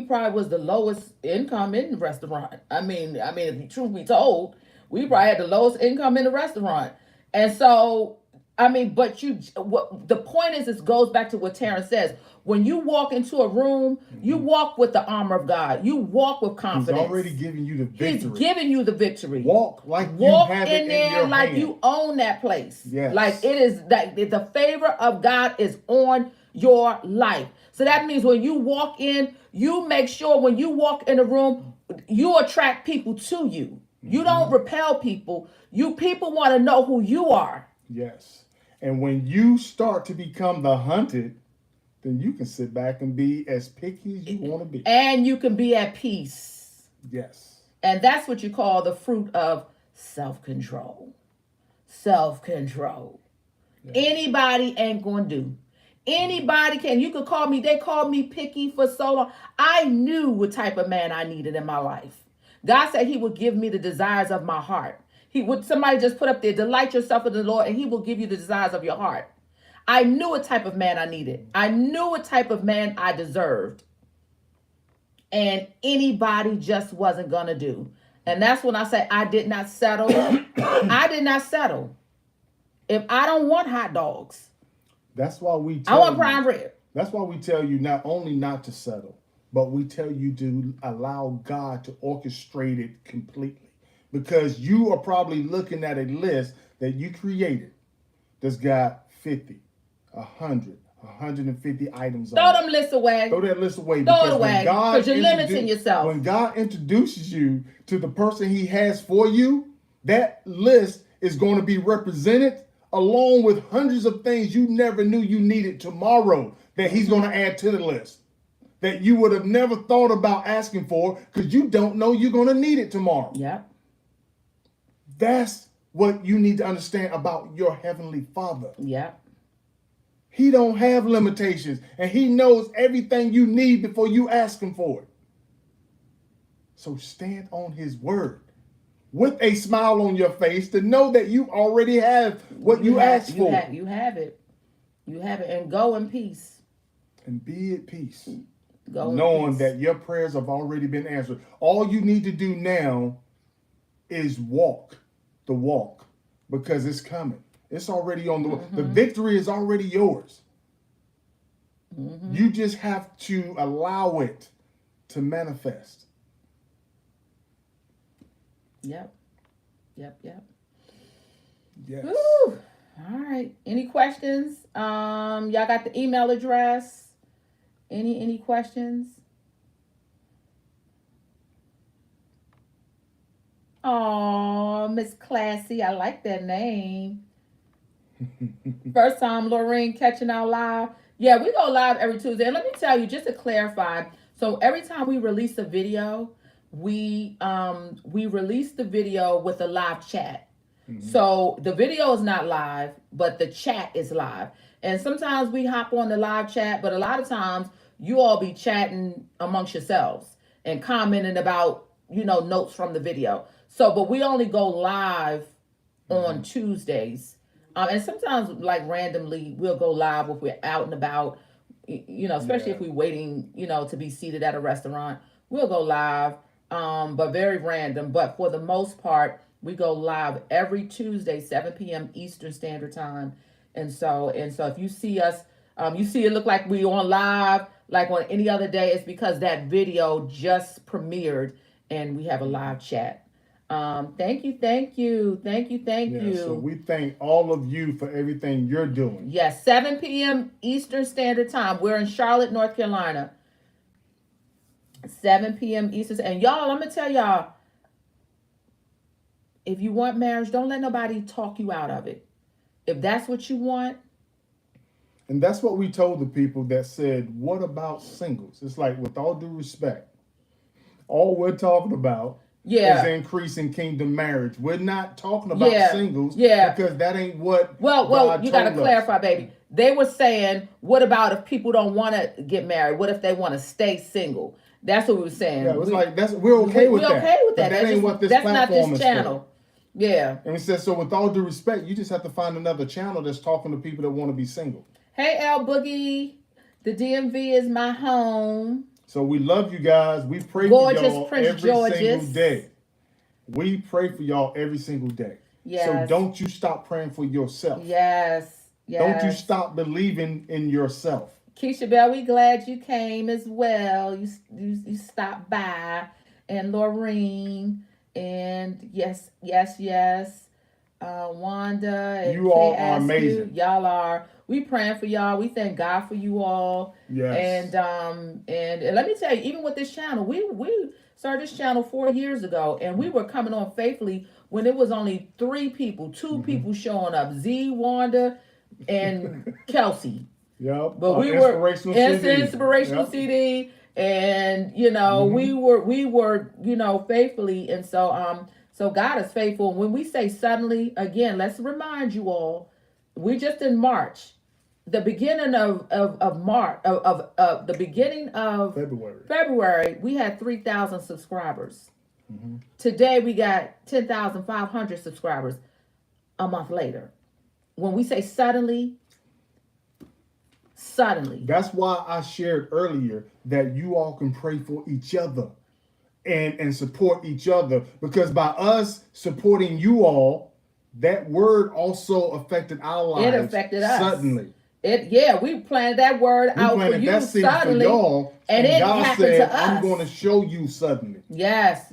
probably was the lowest income in the restaurant. I mean, if the truth be told, we probably had the lowest income in the restaurant. And so, I mean, but the point is, it goes back to what Terrence says. When you walk into a room, you walk with the armor of God. You walk with confidence. He's already giving you the victory. He's giving you the victory. Walk you have it in there like hand. You own that place. Yes. Like it is that the favor of God is on your life. So that means when you walk in, you make sure when you walk in a room, you attract people to you. You don't repel people. People want to know who you are. Yes. And when you start to become the hunted, then you can sit back and be as picky as you want to be. And you can be at peace. Yes. And that's what you call the fruit of self-control. Self-control. Yes. Anybody ain't going to do. Anybody can. You could call me. They called me picky for so long. I knew what type of man I needed in my life. God said he would give me the desires of my heart. Somebody just put up there, delight yourself in the Lord, and he will give you the desires of your heart. I knew what type of man I needed. I knew what type of man I deserved. And anybody just wasn't going to do. And that's when I say I did not settle. I did not settle. If I don't want hot dogs. That's why I want prime rib. That's why we tell you not only not to settle, but we tell you to allow God to orchestrate it completely. Because you are probably looking at a list that you created that's got 50, 100, 150 items on it. Throw them lists away. Throw that list away. Throw it away. Because you're limiting yourself. When God introduces you to the person he has for you, that list is going to be represented along with hundreds of things you never knew you needed tomorrow that he's going to add to the list that you would have never thought about asking for because you don't know you're going to need it tomorrow. Yeah. That's what you need to understand about your Heavenly Father. Yeah. He don't have limitations, and he knows everything you need before you ask him for it. So stand on his word with a smile on your face to know that you already have what you asked for. You have it. You have it. And go in peace. And be at peace. Knowing that your prayers have already been answered. All you need to do now is walk the walk because it's coming. It's already on the way. The victory is already yours. You just have to allow it to manifest. Yep. Yes. Woo. All right. Any questions? Y'all got the email address? Any questions? Oh, Miss Classy. I like that name. First time, Lorraine, catching our live. Yeah, we go live every Tuesday. And let me tell you, just to clarify, so every time we release a video, we release the video with a live chat. So the video is not live, but the chat is live. And sometimes we hop on the live chat, but a lot of times you all be chatting amongst yourselves and commenting about, notes from the video. So, but we only go live on Tuesdays. And sometimes, like randomly, we'll go live if we're out and about, especially if we're waiting, to be seated at a restaurant. We'll go live, but very random. But for the most part, we go live every Tuesday, 7 p.m. Eastern Standard Time. And so if you see us, you see it look like we on live, like on any other day, it's because that video just premiered and we have a live chat. Thank you, thank you, thank you, thank you. So we thank all of you for everything you're doing. Yes, 7 p.m. Eastern Standard Time. We're in Charlotte, North Carolina. 7 p.m. Eastern. And y'all, I'm going to tell y'all, if you want marriage, don't let nobody talk you out of it. If that's what you want. And that's what we told the people that said, what about singles? It's like, with all due respect, all we're talking about is increasing kingdom marriage. We're not talking about singles because that ain't what Well, you got to clarify, baby. They were saying, what about if people don't want to get married? What if they want to stay single? That's what we were saying. Yeah, it was we're okay with that. We're okay with that. But that ain't what this platform is. That's not this channel. For. Yeah. And we said, so with all due respect, you just have to find another channel that's talking to people that want to be single. Hey, L Boogie. The DMV is my home. So we love you guys. We pray for y'all every single day. We pray for y'all every single day. Yes. So don't you stop praying for yourself. Yes. Don't you stop believing in yourself. Keisha Bell, we glad you came as well. You stopped by. And Lorraine. And yes. Wanda. And you all are amazing. Y'all are. We praying for y'all. We thank God for you all. Yes. And let me tell you, even with this channel, we started this channel 4 years ago, and we were coming on faithfully when it was only 3 people, 2 people showing up: Z, Wanda, and Kelsey. Yep. But we were inspirational CD, and we were faithfully, and so God is faithful. When we say suddenly, again, let's remind you all, we're just in March. The beginning of March of the beginning of February, we had 3,000 subscribers. Today we got 10,500 subscribers. A month later, when we say suddenly. That's why I shared earlier that you all can pray for each other and support each other, because by us supporting you all, that word also affected our lives. It affected us suddenly. We planted that word out for you suddenly, for y'all, and it God happened said, to us. I'm going to show you suddenly. Yes.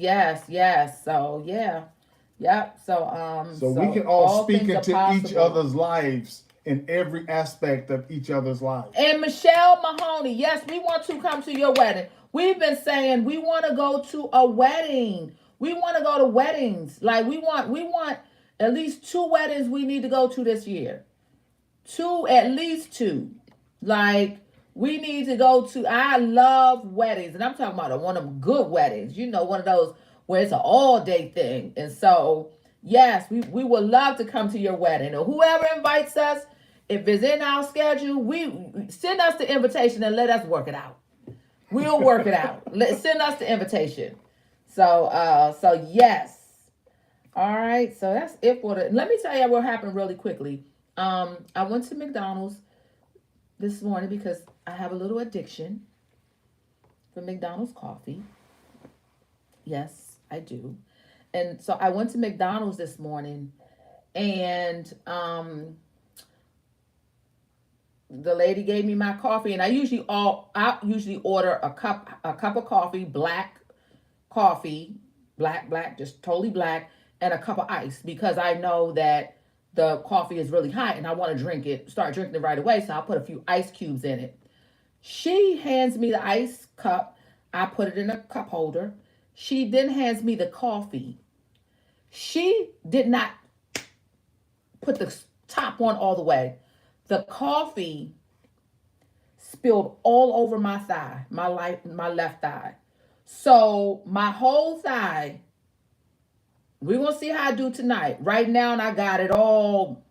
So yep. So we can all speak into each other's lives in every aspect of each other's lives. And Michelle Mahoney, yes, we want to come to your wedding. We've been saying we want to go to a wedding. We want to go to weddings. Like we want at least 2 weddings we need to go to this year. At least 2. Like we need to go to. I love weddings, and I'm talking about one of them good weddings. One of those where it's an all-day thing. And so, yes, we would love to come to your wedding, or whoever invites us. If it's in our schedule, send us the invitation and let us work it out. We'll work it out. Send us the invitation. So yes. All right. So that's it for let me tell you what happened really quickly. I went to McDonald's this morning because I have a little addiction for McDonald's coffee. Yes, I do. And so I went to McDonald's this morning, and the lady gave me my coffee, and I usually order a cup of coffee, black coffee, black, just totally black, and a cup of ice, because I know that the coffee is really hot and I want to start drinking it right away. So I'll put a few ice cubes in it. She hands me the ice cup. I put it in a cup holder. She then hands me the coffee. She did not put the top on all the way. The coffee spilled all over my thigh, my left thigh. So my whole thigh, we're gonna see how I do tonight. Right now, and I got it all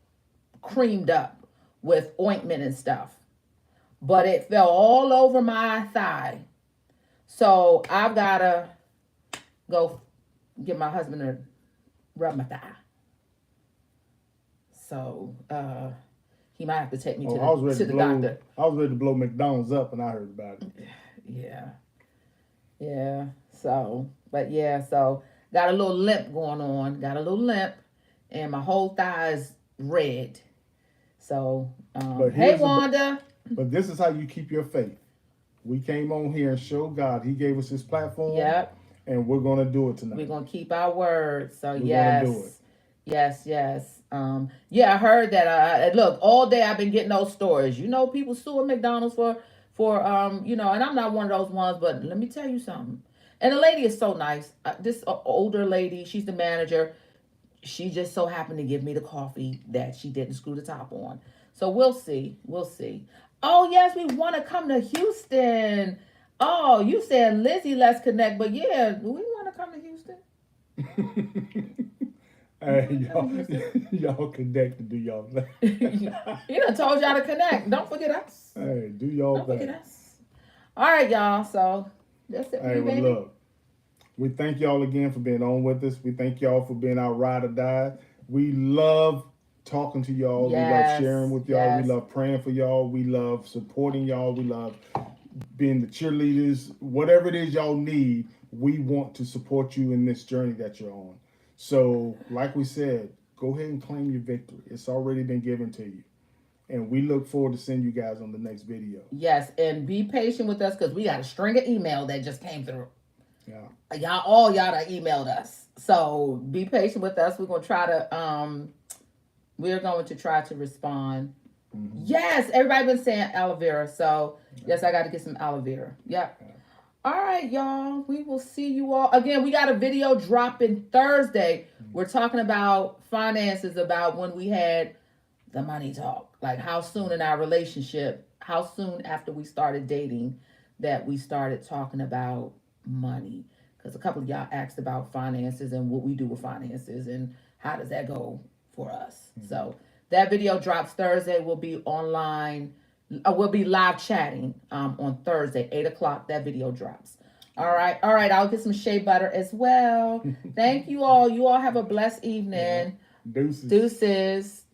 creamed up with ointment and stuff. But it fell all over my thigh. So I've gotta go get my husband to rub my thigh. So he might have to take me to the doctor. I was ready to blow McDonald's up and I heard about it. Yeah. Yeah. So, but yeah, so got a little limp going on. Got a little limp. And my whole thigh is red. So, hey, Wanda. But this is how you keep your faith. We came on here and showed God. He gave us his platform. Yep. And we're going to do it tonight. We're going to keep our word. So, we're yes. Gonna do it. Yes, yes. Yeah, I heard that. Look, all day I've been getting those stories. You know, people suing McDonald's for and I'm not one of those ones, but let me tell you something. And the lady is so nice. This older lady, she's the manager. She just so happened to give me the coffee that she didn't screw the top on. So we'll see. We'll see. Oh, yes, we want to come to Houston. Oh, you said, Lizzie, let's connect. But yeah, we want to come to Houston. Hey, y'all connect and do y'all thing. He done told y'all to connect. Don't forget us. Hey, do y'all Don't thing. forget us. All right, y'all. So that's it. Hey, well, look. We thank y'all again for being on with us. We thank y'all for being our ride or die. We love talking to y'all. Yes, we love sharing with y'all. yes. We love praying for y'all. We love supporting y'all. We love being the cheerleaders. Whatever it is y'all need, we want to support you in this journey that you're on. So, like we said, go ahead and claim your victory. It's already been given to you. And we look forward to seeing you guys on the next video. Yes, and be patient with us because we got a string of email that just came through. Yeah. Y'all that emailed us. So be patient with us. We're going to try to respond. Mm-hmm. Yes, everybody been saying aloe vera. So yes, I got to get some aloe vera. Yep. Yeah. All right, y'all. We will see you all. Again, we got a video dropping Thursday. Mm-hmm. We're talking about finances, about when we had the money talk. Like how soon in our relationship, how soon after we started dating that we started talking about money, because a couple of y'all asked about finances and what we do with finances and how does that go for us. Mm-hmm. So that video drops Thursday. We'll be online. We'll be live chatting on Thursday, 8:00. That video drops. All right. I'll get some shea butter as well. Thank you all. You all have a blessed evening. Yeah. Deuces. Deuces.